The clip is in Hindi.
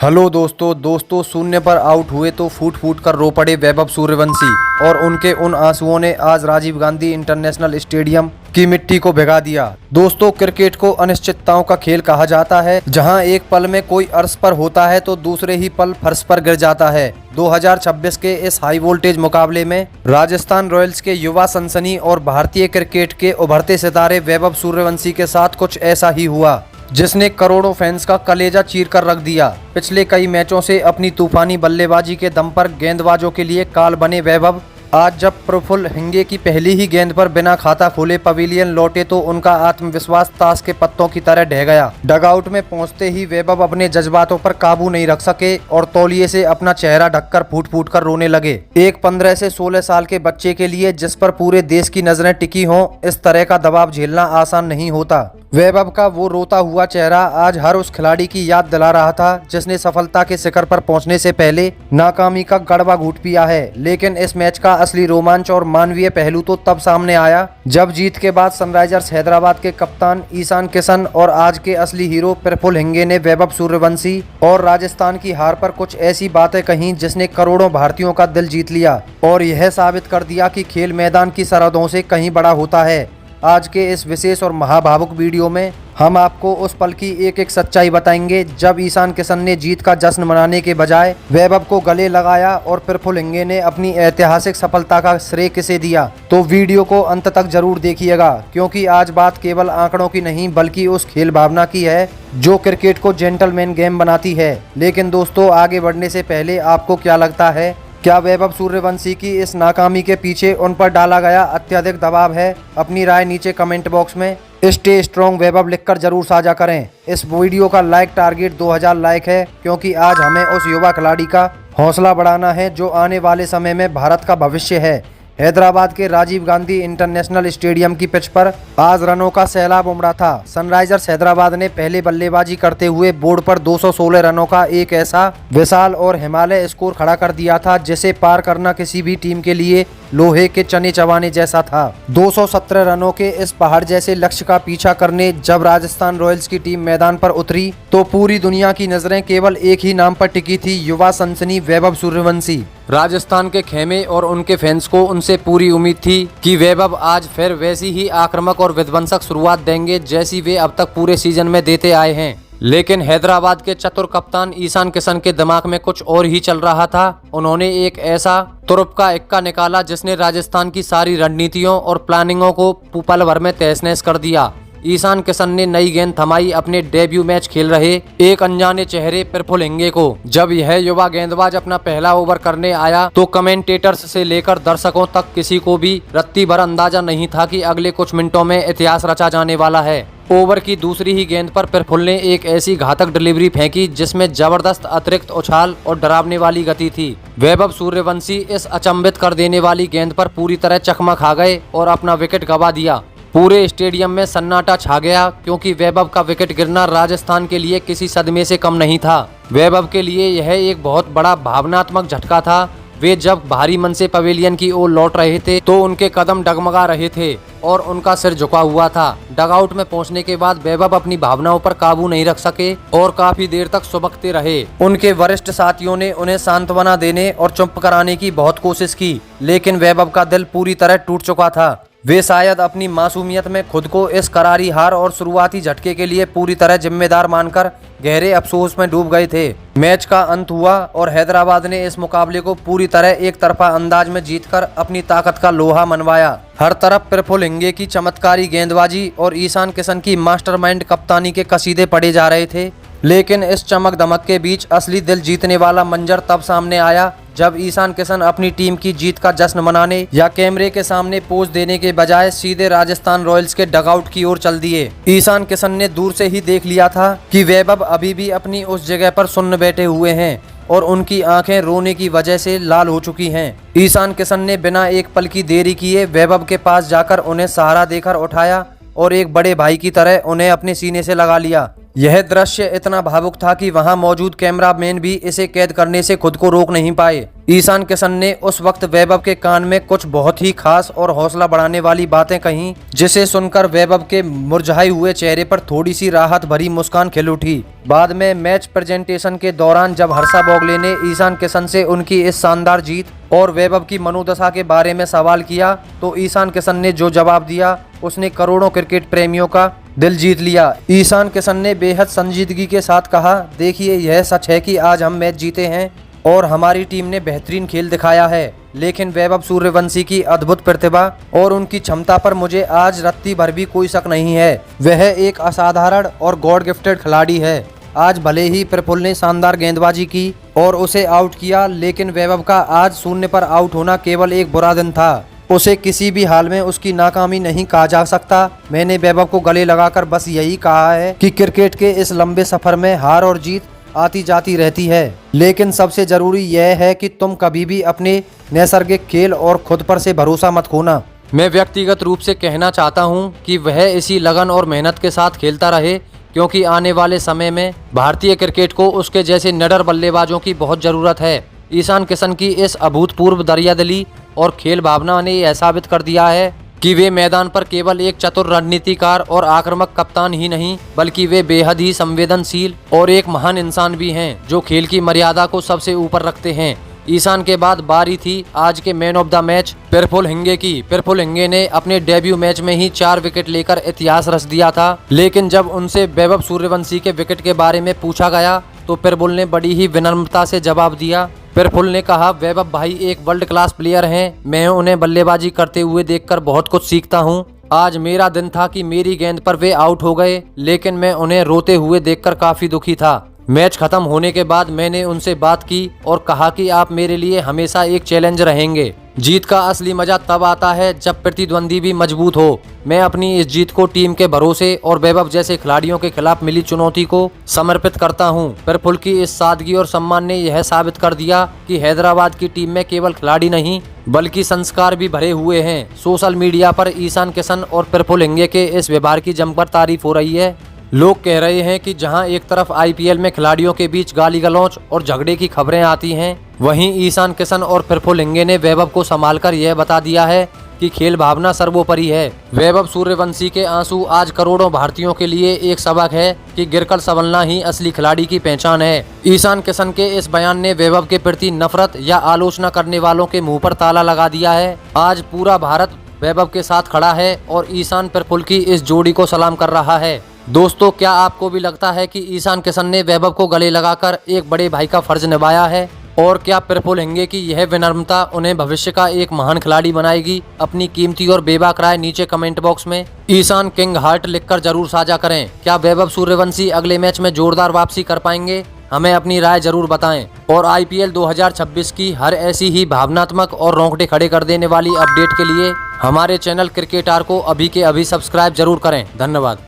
हेलो दोस्तों शून्य पर आउट हुए तो फूट फूट कर रो पड़े वैभव सूर्यवंशी और उनके उन आंसुओं ने आज राजीव गांधी इंटरनेशनल स्टेडियम की मिट्टी को भिगा दिया। दोस्तों, क्रिकेट को अनिश्चितताओं का खेल कहा जाता है, जहां एक पल में कोई अर्श पर होता है तो दूसरे ही पल फर्श पर गिर जाता है। 2026 के इस हाई वोल्टेज मुकाबले में राजस्थान रॉयल्स के युवा सनसनी और भारतीय क्रिकेट के उभरते सितारे वैभव सूर्यवंशी के साथ कुछ ऐसा ही हुआ जिसने करोड़ों फैंस का कलेजा चीर कर रख दिया। पिछले कई मैचों से अपनी तूफानी बल्लेबाजी के दम पर गेंदबाजों के लिए काल बने वैभव आज जब प्रफुल्ल हिंगे की पहली ही गेंद पर बिना खाता खोले पवेलियन लौटे तो उनका आत्मविश्वास ताश के पत्तों की तरह ढह गया। डगआउट में पहुंचते ही वैभव अपने जज्बातों पर काबू नहीं रख सके और तौलिए से अपना चेहरा ढककर फूट फूट कर रोने लगे। एक 15 से 16 साल के बच्चे के लिए जिस पर पूरे देश की नजरें टिकी हों, इस तरह का दबाव झेलना आसान नहीं होता। वैभव का वो रोता हुआ चेहरा आज हर उस खिलाड़ी की याद दिला रहा था जिसने सफलता के शिखर पर पहुंचने से पहले नाकामी का कड़वा घूंट पिया है। लेकिन इस मैच का असली रोमांच और मानवीय पहलू तो तब सामने आया जब जीत के बाद सनराइजर्स हैदराबाद के कप्तान ईशान किशन और आज के असली हीरो प्रफुल्ल हिंगे ने वैभव सूर्यवंशी और राजस्थान की हार पर कुछ ऐसी बातें कहीं जिसने करोड़ों भारतीयों का दिल जीत लिया और यह साबित कर दिया कि खेल मैदान की सरहदों से कहीं बड़ा होता है। आज के इस विशेष और महाभावुक वीडियो में हम आपको उस पल की एक एक सच्चाई बताएंगे जब ईशान किशन ने जीत का जश्न मनाने के बजाय वैभव को गले लगाया और प्रफुल्ल हिंगे ने अपनी ऐतिहासिक सफलता का श्रेय किसे दिया। तो वीडियो को अंत तक जरूर देखिएगा, क्योंकि आज बात केवल आंकड़ों की नहीं बल्कि उस खेल भावना की है जो क्रिकेट को जेंटलमैन गेम बनाती है। लेकिन दोस्तों, आगे बढ़ने से पहले आपको क्या लगता है, क्या वैभव सूर्यवंशी की इस नाकामी के पीछे उन पर डाला गया अत्यधिक दबाव है? अपनी राय नीचे कमेंट बॉक्स में स्टे स्ट्रॉन्ग वैभव लिखकर जरूर साझा करें। इस वीडियो का लाइक टारगेट 2000 लाइक है, क्योंकि आज हमें उस युवा खिलाड़ी का हौसला बढ़ाना है जो आने वाले समय में भारत का भविष्य है। हैदराबाद के राजीव गांधी इंटरनेशनल स्टेडियम की पिच पर आज रनों का सैलाब उमड़ा था। सनराइजर्स हैदराबाद ने पहले बल्लेबाजी करते हुए बोर्ड पर 216 रनों का एक ऐसा विशाल और हिमालय स्कोर खड़ा कर दिया था जिसे पार करना किसी भी टीम के लिए लोहे के चने चबाने जैसा था। 217 रनों के इस पहाड़ जैसे लक्ष्य का पीछा करने जब राजस्थान रॉयल्स की टीम मैदान पर उतरी तो पूरी दुनिया की नजरें केवल एक ही नाम पर टिकी थी, युवा सनसनी वैभव सूर्यवंशी। राजस्थान के खेमे और उनके फैंस को उनसे पूरी उम्मीद थी कि वैभव आज फिर वैसी ही आक्रामक और विध्वंसक शुरुआत देंगे जैसी वे अब तक पूरे सीजन में देते आए हैं। लेकिन हैदराबाद के चतुर कप्तान ईशान किशन के दिमाग में कुछ और ही चल रहा था। उन्होंने एक ऐसा तुरुप का इक्का निकाला जिसने राजस्थान की सारी रणनीतियों और प्लानिंगों को पल भर में तहस नहस कर दिया। ईशान किशन ने नई गेंद थमाई अपने डेब्यू मैच खेल रहे एक अनजाने चेहरे प्रफुल्ल हिंगे को। जब यह युवा गेंदबाज अपना पहला ओवर करने आया तो कमेंटेटर्स से लेकर दर्शकों तक किसी को भी रत्ती भर अंदाजा नहीं था कि अगले कुछ मिनटों में इतिहास रचा जाने वाला है। ओवर की दूसरी ही गेंद पर प्रफुल्ल ने एक ऐसी घातक डिलीवरी फेंकी जिसमें जबरदस्त अतिरिक्त उछाल और डरावने वाली गति थी। वैभव सूर्यवंशी इस अचंभित कर देने वाली गेंद पर पूरी तरह चकमा खा गए और अपना विकेट गंवा दिया। पूरे स्टेडियम में सन्नाटा छा गया, क्योंकि वैभव का विकेट गिरना राजस्थान के लिए किसी सदमे से कम नहीं था। वैभव के लिए यह एक बहुत बड़ा भावनात्मक झटका था। वे जब भारी मन से पवेलियन की ओर लौट रहे थे तो उनके कदम डगमगा रहे थे और उनका सिर झुका हुआ था। डगआउट में पहुंचने के बाद वैभव अपनी भावनाओं पर काबू नहीं रख सके और काफी देर तक सुबकते रहे। उनके वरिष्ठ साथियों ने उन्हें सांत्वना देने और चुप कराने की बहुत कोशिश की, लेकिन वैभव का दिल पूरी तरह टूट चुका था। वे शायद अपनी मासूमियत में खुद को इस करारी हार और शुरुआती झटके के लिए पूरी तरह जिम्मेदार मानकर गहरे अफसोस में डूब गए थे। मैच का अंत हुआ और हैदराबाद ने इस मुकाबले को पूरी तरह एक तरफा अंदाज में जीतकर अपनी ताकत का लोहा मनवाया। हर तरफ प्रफुल्ल हिंगे की चमत्कारी गेंदबाजी और ईशान किशन की मास्टरमाइंड कप्तानी के कसीदे पढ़े जा रहे थे। लेकिन इस चमक दमक के बीच असली दिल जीतने वाला मंजर तब सामने आया जब ईशान किशन अपनी टीम की जीत का जश्न मनाने या कैमरे के सामने पोज देने के बजाय सीधे राजस्थान रॉयल्स के डगआउट की ओर चल दिए। ईशान किशन ने दूर से ही देख लिया था कि वैभव अभी भी अपनी उस जगह पर सुन्न बैठे हुए हैं और उनकी आंखें रोने की वजह से लाल हो चुकी हैं। ईशान किशन ने बिना एक पल की देरी किए वैभव के पास जाकर उन्हें सहारा देकर उठाया और एक बड़े भाई की तरह उन्हें अपने सीने से लगा लिया। यह दृश्य इतना भावुक था कि वहां मौजूद कैमरामैन भी इसे कैद करने से खुद को रोक नहीं पाए। ईशान किशन ने उस वक्त वैभव के कान में कुछ बहुत ही खास और हौसला बढ़ाने वाली बातें कहीं, जिसे सुनकर वैभव के मुरझाए हुए चेहरे पर थोड़ी सी राहत भरी मुस्कान खिल उठी। बाद में मैच प्रेजेंटेशन के दौरान जब हर्षा भोगले ने ईशान किशन से उनकी इस शानदार जीत और वैभव की मनोदशा के बारे में सवाल किया, तो ईशान किशन ने जो जवाब दिया उसने करोड़ों क्रिकेट प्रेमियों का दिल जीत लिया। ईशान किशन ने बेहद संजीदगी के साथ कहा, देखिए यह सच है कि आज हम मैच जीते हैं और हमारी टीम ने बेहतरीन खेल दिखाया है, लेकिन वैभव सूर्यवंशी की अद्भुत प्रतिभा और उनकी क्षमता पर मुझे आज रत्ती भर भी कोई शक नहीं है। वह एक असाधारण और गॉड गिफ्टेड खिलाड़ी है। आज भले ही प्रफुल्ल ने शानदार गेंदबाजी की और उसे आउट किया, लेकिन वैभव का आज शून्य पर आउट होना केवल एक बुरा दिन था। उसे किसी भी हाल में उसकी नाकामी नहीं कहा जा सकता। मैंने वैभव को गले लगाकर बस यही कहा है कि क्रिकेट के इस लंबे सफर में हार और जीत आती जाती रहती है, लेकिन सबसे जरूरी यह है कि तुम कभी भी अपने नैसर्गिक खेल और खुद पर से भरोसा मत खोना। मैं व्यक्तिगत रूप से कहना चाहता हूं कि वह इसी लगन और मेहनत के साथ खेलता रहे, क्योंकि आने वाले समय में भारतीय क्रिकेट को उसके जैसे निडर बल्लेबाजों की बहुत जरूरत है। ईशान किशन की इस अभूतपूर्व दरियादिली और खेल भावना ने यह साबित कर दिया है कि वे मैदान पर केवल एक चतुर रणनीतिकार और आक्रामक कप्तान ही नहीं, बल्कि वे बेहद ही संवेदनशील और एक महान इंसान भी हैं, जो खेल की मर्यादा को सबसे ऊपर रखते हैं। ईशान के बाद बारी थी आज के man of the match Praful Hinge की। प्रफुल्ल हिंगे ने अपने डेब्यू मैच में ही 4 विकेट लेकर इतिहास रच दिया था, लेकिन जब उनसे वैभव सूर्यवंशी के विकेट के बारे में पूछा गया तो प्रफुल्ल ने बड़ी ही विनम्रता से जवाब दिया। प्रफुल्ल ने कहा, वैभव भाई एक वर्ल्ड क्लास प्लेयर हैं, मैं उन्हें बल्लेबाजी करते हुए देखकर बहुत कुछ सीखता हूं। आज मेरा दिन था कि मेरी गेंद पर वे आउट हो गए, लेकिन मैं उन्हें रोते हुए देखकर काफी दुखी था। मैच खत्म होने के बाद मैंने उनसे बात की और कहा कि आप मेरे लिए हमेशा एक चैलेंज रहेंगे। जीत का असली मजा तब आता है जब प्रतिद्वंदी भी मजबूत हो। मैं अपनी इस जीत को टीम के भरोसे और वैभव जैसे खिलाड़ियों के खिलाफ मिली चुनौती को समर्पित करता हूं। प्रफुल्ल की इस सादगी और सम्मान ने यह साबित कर दिया कि हैदराबाद की टीम में केवल खिलाड़ी नहीं बल्कि संस्कार भी भरे हुए हैं। सोशल मीडिया पर ईशान किशन और प्रफुल्ल हिंगे के इस व्यवहार की जमकर तारीफ हो रही है। लोग कह रहे हैं कि जहां एक तरफ आईपीएल में खिलाड़ियों के बीच गाली गलौच और झगड़े की खबरें आती हैं, वहीं ईशान किशन और प्रफुल्ल हिंगे ने वैभव को संभालकर यह बता दिया है कि खेल भावना सर्वोपरि है। वैभव सूर्यवंशी के आंसू आज करोड़ों भारतीयों के लिए एक सबक है कि गिरकर संभलना ही असली खिलाड़ी की पहचान है। ईशान किशन के इस बयान ने वैभव के प्रति नफरत या आलोचना करने वालों के मुंह पर ताला लगा दिया है। आज पूरा भारत वैभव के साथ खड़ा है और ईशान प्रफुल्ल की इस जोड़ी को सलाम कर रहा है। दोस्तों, क्या आपको भी लगता है कि ईशान किशन ने वैभव को गले लगाकर एक बड़े भाई का फर्ज निभाया है? और क्या प्रफुल्ल हिंगे की यह विनम्रता उन्हें भविष्य का एक महान खिलाड़ी बनाएगी? अपनी कीमती और बेबाक राय नीचे कमेंट बॉक्स में ईशान किंग हार्ट लिखकर जरूर साझा करें। क्या वैभव सूर्यवंशी अगले मैच में जोरदार वापसी कर पाएंगे? हमें अपनी राय जरूर बताएं। और आईपीएल 2026 की हर ऐसी ही भावनात्मक और रोंगटे खड़े कर देने वाली अपडेट के लिए हमारे चैनल क्रिकेटार को अभी के अभी सब्सक्राइब जरूर करें। धन्यवाद।